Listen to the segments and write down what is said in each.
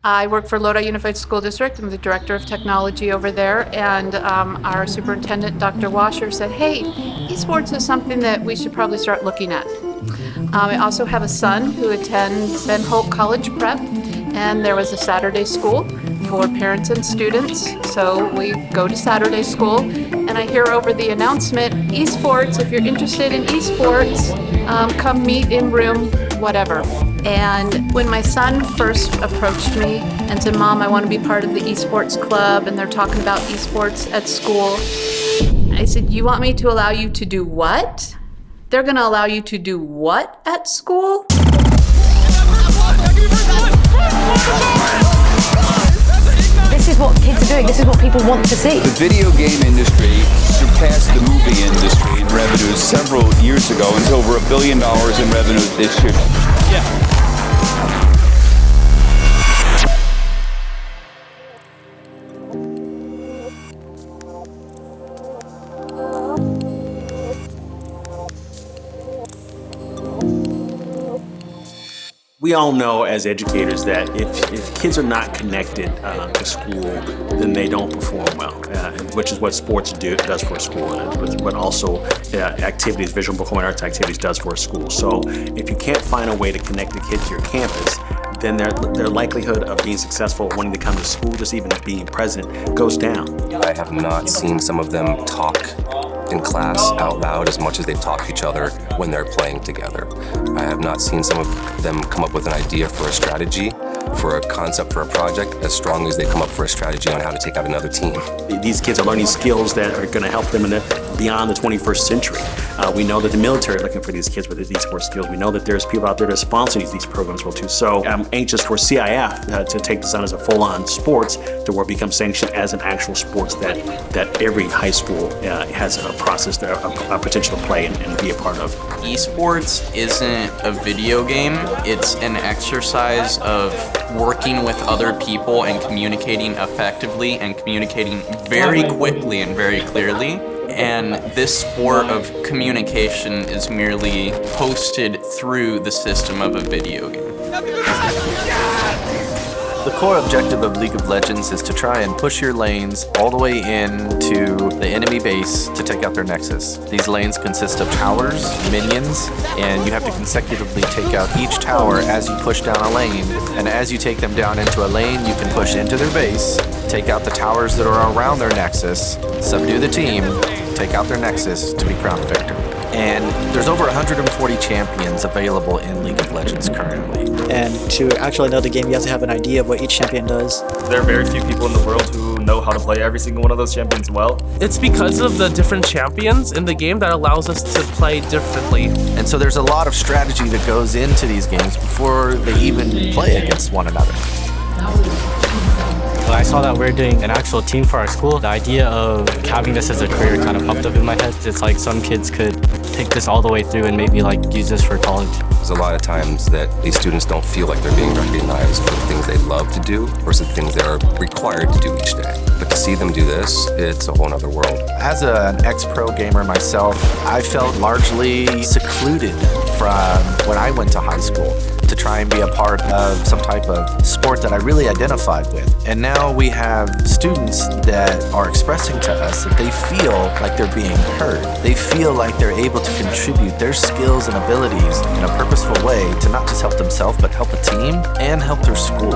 I work for Lodi Unified School District. I'm the Director of Technology over there, and our Superintendent, Dr. Washer, said, hey, esports is something that we should probably start looking at. I also have a son who attends Van Holt College Prep, and there was a Saturday school for parents and students, so we go to Saturday school, and I hear over the announcement, esports, if you're interested in esports, come meet in room whatever. And when my son first approached me and said, Mom, I want to be part of the esports club, and they're talking about esports at school, I said, you want me to allow you to do what? They're going to allow you to do what at school? This is what kids are doing. This is what people want to see. The video game industry surpassed the movie industry in revenues several years ago. It's over $1 billion in revenue this year. Yeah. We all know as educators that if kids are not connected to school, then they don't perform well, which is what sports does for a school, but also activities, visual performing arts activities does for a school. So if you can't find a way to connect the kids to your campus, then their likelihood of being successful, wanting to come to school, just even being present, goes down. I have not seen some of them talk in class out loud as much as they talk to each other when they're playing together. I have not seen some of them come up with an idea for a strategy, for a concept for a project, as strong as they come up for a strategy on how to take out another team. These kids are learning skills that are going to help them beyond the 21st century. We know that the military are looking for these kids with these sports skills. We know that there's people out there that sponsor these programs well too. So I'm anxious for CIF to take this on as a full-on sports to where it becomes sanctioned as an actual sports that every high school has a process, a potential to play and be a part of. Esports isn't a video game. It's an exercise of working with other people and communicating effectively and communicating very quickly and very clearly. And this sport of communication is merely posted through the system of a video game. The core objective of League of Legends is to try and push your lanes all the way into the enemy base to take out their nexus. These lanes consist of towers, minions, and you have to consecutively take out each tower as you push down a lane. And as you take them down into a lane, you can push into their base, take out the towers that are around their nexus, subdue the team, take out their nexus to be crowned victor. And there's over 140 champions available in League of Legends currently. And to actually know the game, you have to have an idea of what each champion does. There are very few people in the world who know how to play every single one of those champions well. It's because of the different champions in the game that allows us to play differently. And so there's a lot of strategy that goes into these games before they even play against one another. When I saw that we're doing an actual team for our school, the idea of having this as a career kind of popped up in my head. It's like some kids could take this all the way through and maybe like use this for college. There's a lot of times that these students don't feel like they're being recognized for the things they love to do versus the things they're required to do each day. But to see them do this, it's a whole other world. As an ex-pro gamer myself, I felt largely secluded from when I went to high school to try and be a part of some type of sport that I really identified with. And now we have students that are expressing to us that they feel like they're being heard. They feel like they're able to contribute their skills and abilities in a purposeful way to not just help themselves, but help a team and help their school.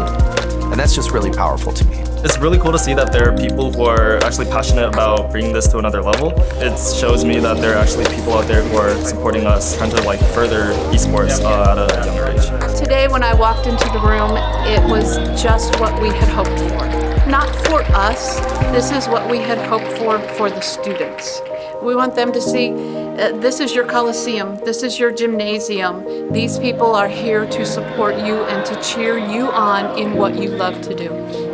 And that's just really powerful to me. It's really cool to see that there are people who are actually passionate about bringing this to another level. It shows me that there are actually people out there who are supporting us, trying to further esports at a younger age. Today when I walked into the room, it was just what we had hoped for. Not for us, this is what we had hoped for the students. We want them to see, this is your coliseum, this is your gymnasium. These people are here to support you and to cheer you on in what you love to do.